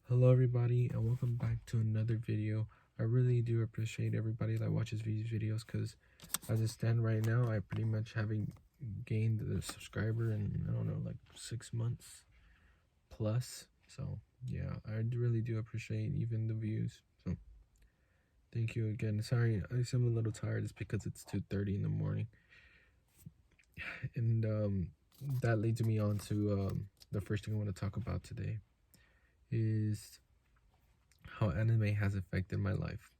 Hello everybody and welcome back to another video. I really do appreciate everybody that watches these videos because as I stand right now, I pretty much haven't gained a subscriber in, I don't know, like 6 months plus. So yeah, I really do appreciate even the views. So thank you again. Sorry, I'm a little tired. It's because it's 2:30 in the morning. And that leads me on to the first thing I want to talk about today is how anime has affected my life.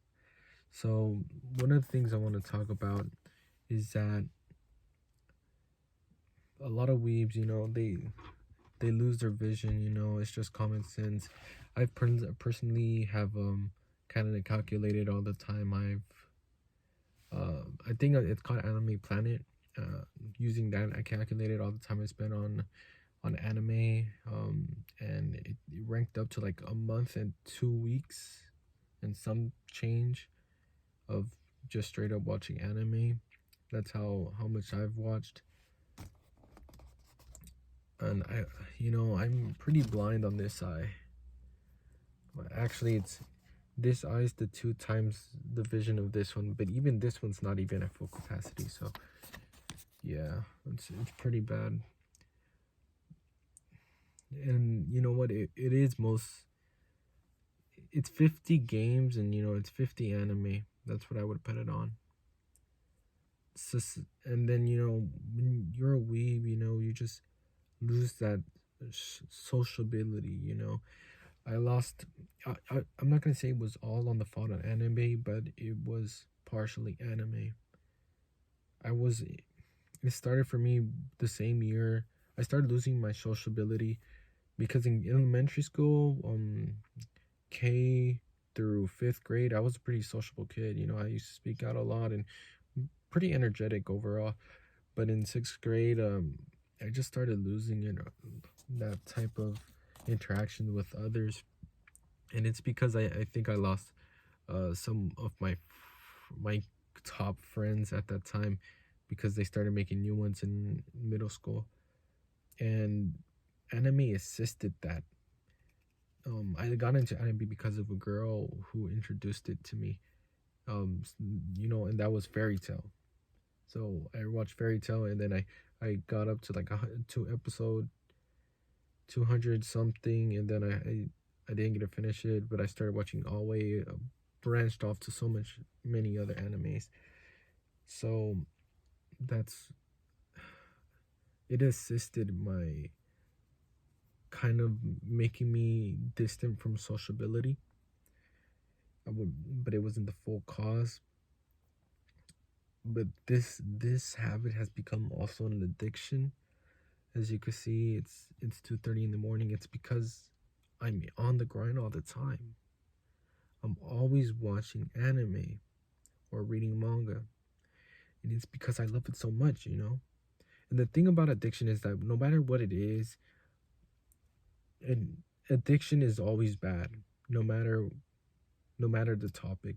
So one of the things I want to talk about is that a lot of weebs, they lose their vision. It's just common sense. Personally have kind of calculated all the time. I think it's called Anime Planet. Using that, I calculated all the time I spent on anime, and it ranked up to like a month and 2 weeks and some change of just straight up watching anime. That's how much I've watched. And I'm pretty blind on this eye. Actually, it's this eye is the 2 times the vision of this one, but even this one's not even at full capacity. So yeah, it's pretty bad. And you know what, it is it's 50 games, and it's 50 anime. That's what I would put it on. And then when you're a weeb, you just lose that sociability. I lost. I'm not gonna say it was all on the fault of anime, but it was partially anime. I was. It started for me the same year. I started losing my sociability because in elementary school, K through fifth grade, I was a pretty sociable kid. I used to speak out a lot and pretty energetic overall. But in sixth grade, I just started losing that type of interaction with others, and it's because I think I lost some of my top friends at that time because they started making new ones in middle school, and anime assisted that. I got into anime because of a girl who introduced it to me. And that was Fairy Tail. So I watched Fairy Tail, and then I got up to like to episode 200 something, and then I didn't get to finish it, but I started watching all way, branched off to many other animes. So that's it assisted my kind of making me distant from sociability. But it wasn't the full cause. But this habit has become also an addiction. As you can see, it's 2:30 in the morning. It's because I'm on the grind all the time. I'm always watching anime or reading manga. And it's because I love it so much. And the thing about addiction is that no matter what it is, and addiction is always bad, no matter the topic.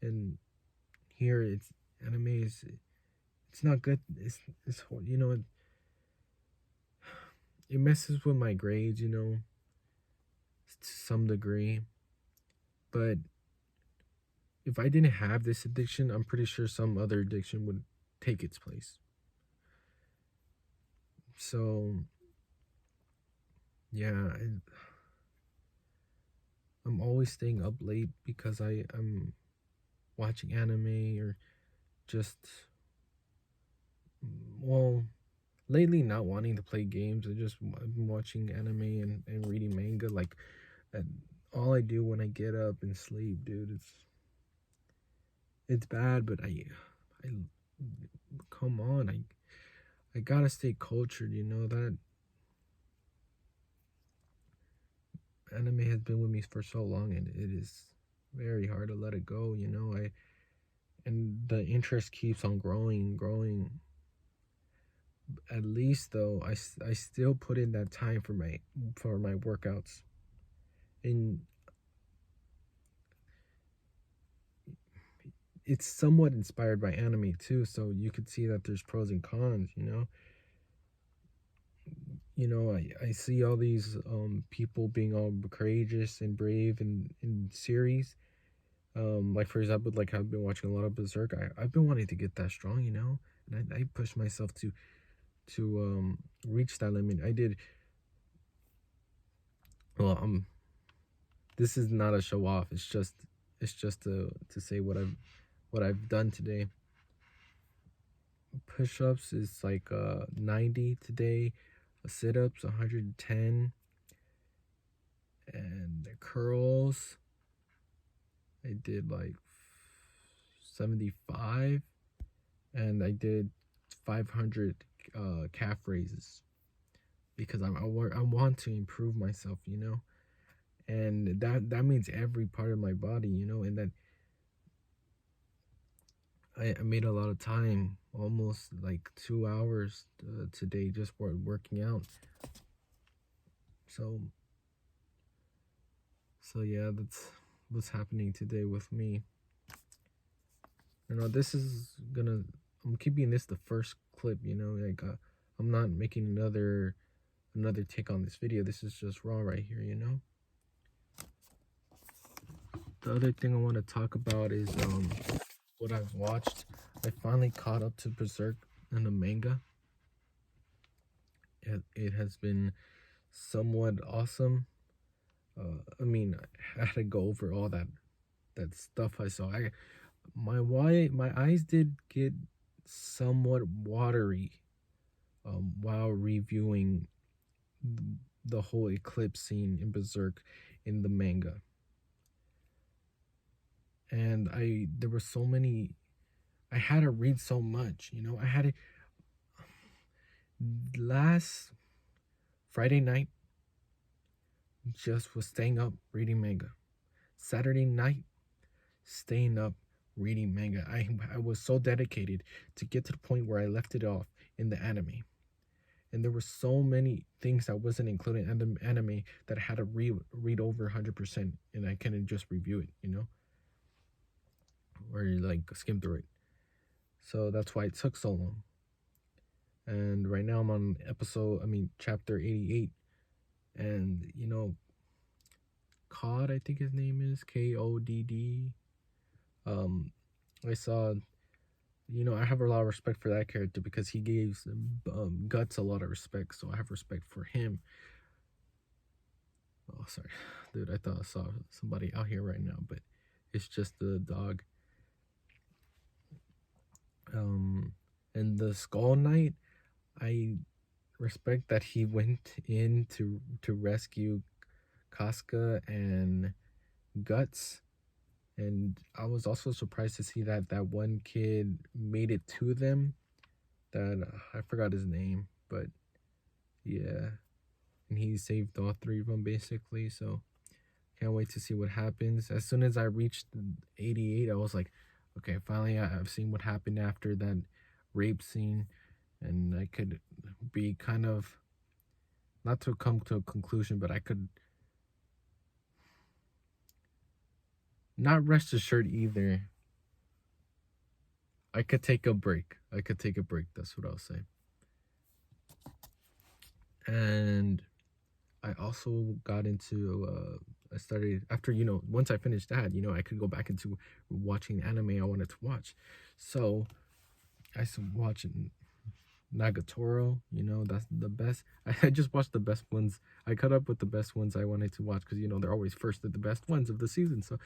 And here it's anime is it's not good. It's it messes with my grades, to some degree. But if I didn't have this addiction, I'm pretty sure some other addiction would take its place. So yeah, I'm always staying up late because I'm watching anime or just, well, lately not wanting to play games. I've been watching anime and reading manga. Like, uh, all I do when I get up and sleep, dude. It's bad, but I come on. I gotta stay cultured. That anime has been with me for so long, and it is very hard to let it go. And the interest keeps on growing. At least though, I still put in that time for my workouts, and it's somewhat inspired by anime too. So you could see that there's pros and cons. I see all these people being all courageous and brave in series. Like for example, like I've been watching a lot of Berserk. I've been wanting to get that strong, and I pushed myself to reach that limit. I did. Well, this is not a show off. It's just to say what I've done today. Push-ups is like 90 today. Sit-ups 110, and the curls I did like 75, and I did 500 calf raises because I want to improve myself, and that means every part of my body, and that I made a lot of time, almost like 2 hours today just for working out. So yeah, that's what's happening today with me. This is gonna. I'm keeping this the first clip. Like I'm not making another take on this video. This is just raw right here. The other thing I want to talk about is what I've watched. I finally caught up to Berserk and the manga. It has been somewhat awesome. I mean, I had to go over all that stuff I saw. My eyes did get somewhat watery while reviewing the whole eclipse scene in Berserk in the manga. And there were so many. I had to read so much, I had to. Last Friday night, just was staying up reading manga. Saturday night, staying up reading manga. I was so dedicated to get to the point where I left it off in the anime. And there were so many things that wasn't included in the anime that I had to read over 100%, and I couldn't just review it, or like skim through it. So that's why it took so long. And right now I'm on chapter 88. And, Cod, I think his name is Kodd. I saw, I have a lot of respect for that character because he gave Guts a lot of respect. So I have respect for him. Oh, sorry. Dude, I thought I saw somebody out here right now, but it's just the dog. And the Skull Knight, I respect that he went in to rescue Casca and Guts. And I was also surprised to see that one kid made it to them. That I forgot his name, but yeah. And he saved all three of them basically. So can't wait to see what happens. As soon as I reached 88, I was like, okay, finally I've seen what happened after that rape scene. And I could be kind of, not to come to a conclusion, but I could not rest assured either. I could take a break. That's what I'll say. And I also got into, I started, after, once I finished that, I could go back into watching anime I wanted to watch. So I started watching Nagatoro, that's the best. I just watched the best ones. I caught up with the best ones I wanted to watch because, they're always first at the best ones of the season. So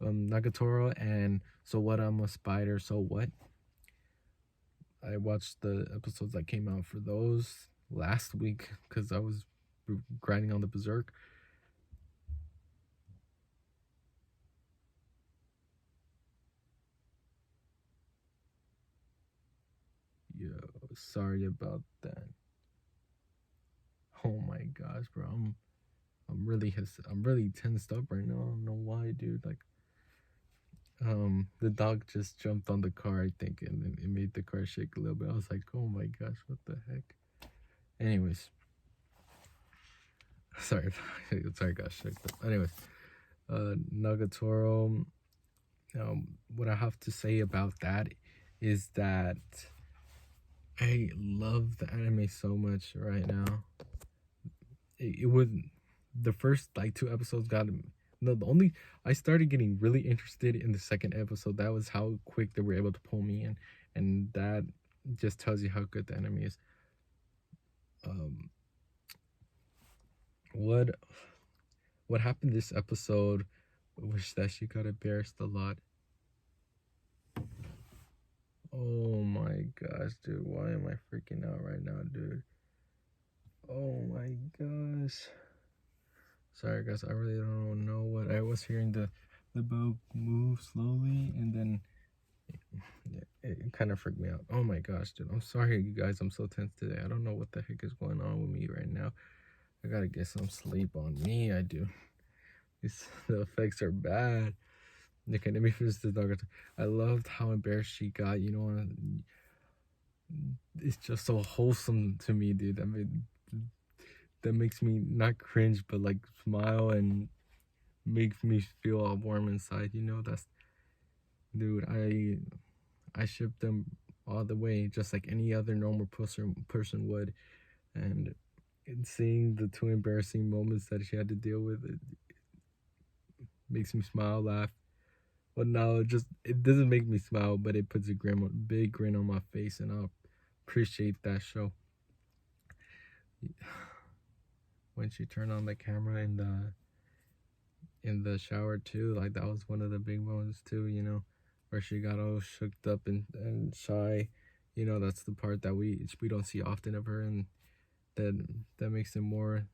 Nagatoro and So What, I'm a Spider, So What. I watched the episodes that came out for those last week because I was grinding on the Berserk. Yo, sorry about that. Oh my gosh, bro. I'm really tensed up right now. I don't know why, dude. Like, the dog just jumped on the car, I think, and then it made the car shake a little bit. I was like, oh my gosh, what the heck? Anyways, sorry, gosh. Anyways, Nagatoro. What I have to say about that is that I love the anime so much right now. it would, the first like two episodes got no, the only, I started getting really interested in the second episode. That was how quick they were able to pull me in, and that just tells you how good the anime is. Um, what what happened this episode was that she got embarrassed a lot. Oh my gosh, dude, why am I freaking out right now, dude? Oh my gosh. Sorry guys, I really don't know what I was hearing. The boat move slowly, and then it kind of freaked me out. Oh my gosh, dude, I'm sorry you guys, I'm so tense today. I don't know what the heck is going on with me right now. I gotta get some sleep on me. I do. The effects are bad. Okay, let me finish the dog. I loved how embarrassed she got. You know, it's just so wholesome to me, dude. I mean, that makes me not cringe, but like smile and makes me feel all warm inside. You know, that's, dude. I ship them all the way, just like any other normal person would. And seeing the two embarrassing moments that she had to deal with, it makes me smile, laugh. But no, it doesn't make me smile, but it puts a big grin on my face, and I'll appreciate that show. When she turned on the camera in the shower too, like that was one of the big moments too, you know, where she got all shooked up and shy. You know, that's the part that we don't see often of her, and that makes it more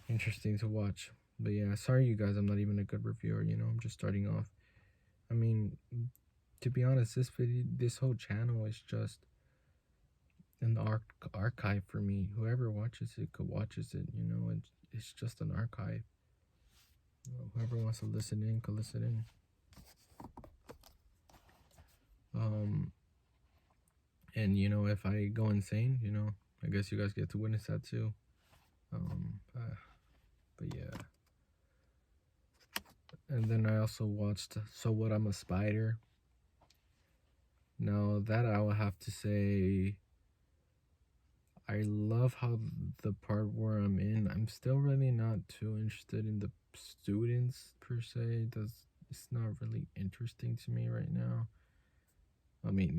interesting to watch. But yeah, sorry you guys, I'm not even a good reviewer, you know, I'm just starting off. I mean, to be honest, this whole channel is just an archive for me. Whoever watches it watches it, you know, it's just an archive. Whoever wants to listen in could listen in. And you know, if I go insane, you know, I guess you guys get to witness that too. But yeah. And then I also watched So What, I'm a Spider. Now that I will have to say, I love how the part where I'm still really not too interested in the students per se. It's not really interesting to me right now. I mean,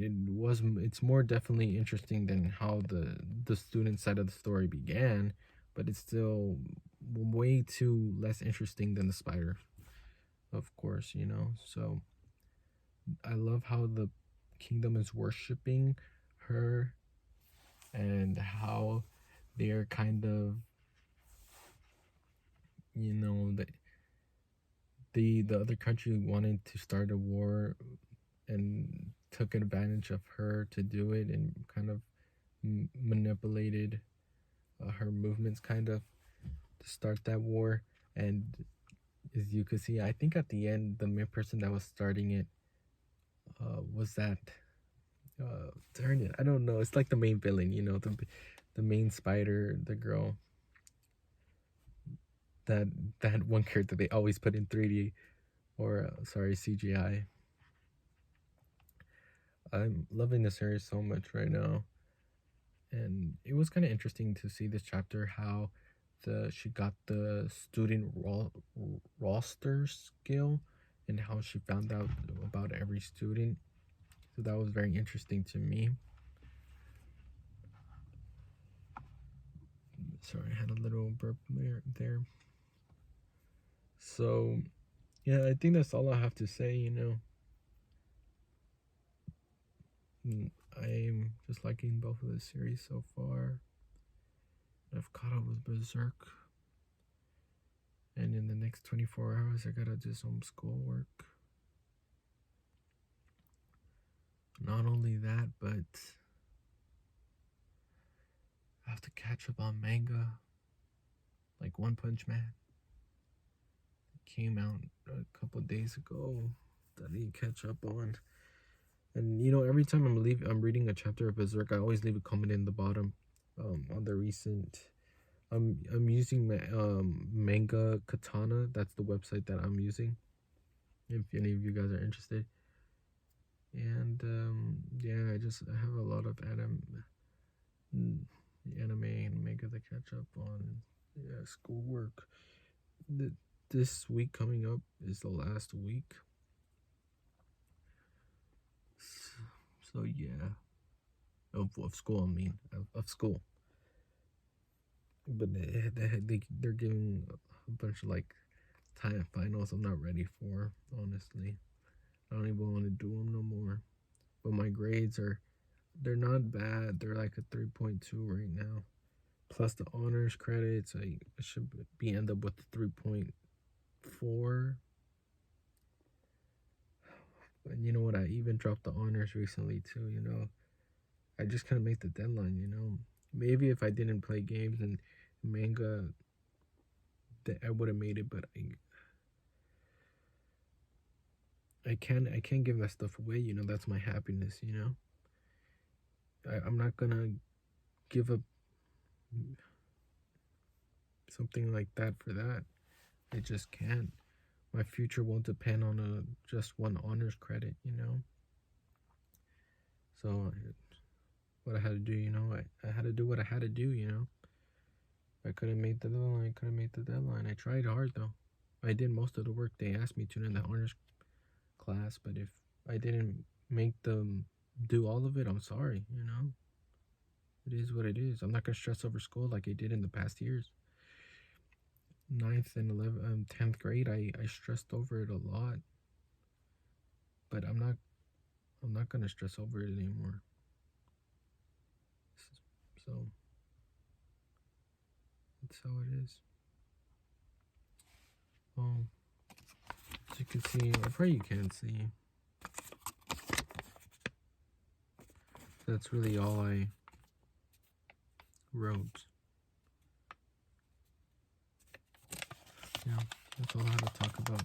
it's more definitely interesting than how the student side of the story began, but it's still way too less interesting than the spider, of course, you know. So I love how the kingdom is worshiping her, and how they're kind of, you know, the other country wanted to start a war and took advantage of her to do it, and kind of manipulated her movements kind of to start that war. And as you could see, I think at the end the main person that was starting it was that darn it, I don't know, it's like the main villain, you know, the main spider, the girl, that that one character they always put in 3D, or sorry, CGI. I'm loving the series so much right now, and it was kind of interesting to see this chapter, how she got the student roster skill, and how she found out about every student. So that was very interesting to me. Sorry, I had a little burp there. So yeah, I think that's all I have to say, you know. I'm just liking both of the series so far. I've caught up with Berserk, and in the next 24 hours I gotta do some schoolwork. Not only that, but I have to catch up on manga, like One Punch Man. It came out a couple days ago that I need to catch up on. And you know, every time I'm reading a chapter of Berserk, I always leave a comment in the bottom. On the recent, I'm using my Manga Katana. That's the website that I'm using, if any of you guys are interested. And yeah, I have a lot of anime. anime and manga to catch up on. Yeah, schoolwork. This week coming up is the last week. So yeah, of school. I mean, of school. But they're giving a bunch of like time finals I'm not ready for, honestly. I don't even want to do them no more. But my grades they're not bad. They're like a 3.2 right now. Plus the honors credits, I should be end up with 3.4. And you know what? I even dropped the honors recently too. I just couldn't make the deadline. Maybe if I didn't play games and manga, that I would have made it. But I can't give that stuff away. That's my happiness. I'm not gonna give up something like that for that. I just can't. My future won't depend on just one honors credit. So what I had to do, I had to do what I had to do. I couldn't make the deadline. I couldn't make the deadline. I tried hard though. I did most of the work they asked me to in the honors class, but if I didn't make them do all of it, I'm sorry. It is what it is. I'm not gonna stress over school like I did in the past years. Ninth and 11th, 10th grade, I stressed over it a lot, but I'm not gonna stress over it anymore. So that's how it is. Well, as you can see, or probably you can't see. That's really all I wrote. Yeah, that's all I had to talk about.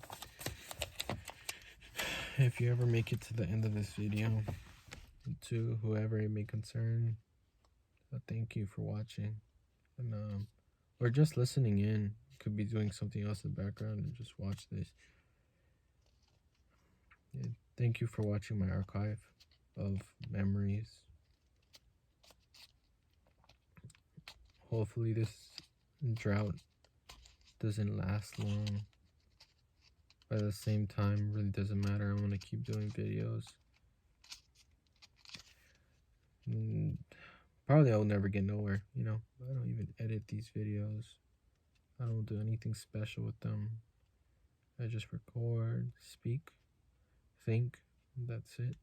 If you ever make it to the end of this video, to whoever it may concern, thank you for watching, and or just listening in. You could be doing something else in the background and just watch this. Yeah, thank you for watching my archive of memories. Hopefully this drought doesn't last long. But at the same time, really doesn't matter. I want to keep doing videos. Probably I'll never get nowhere. I don't even edit these videos. I don't do anything special with them. I just record, speak, think. That's it.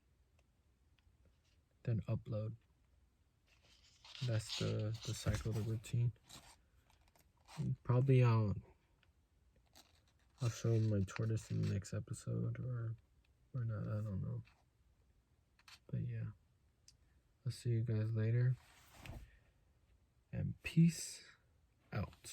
Then upload. That's the cycle, the routine. Probably I'll show my tortoise in the next episode or not. I don't know. But yeah, I'll see you guys later. And peace out.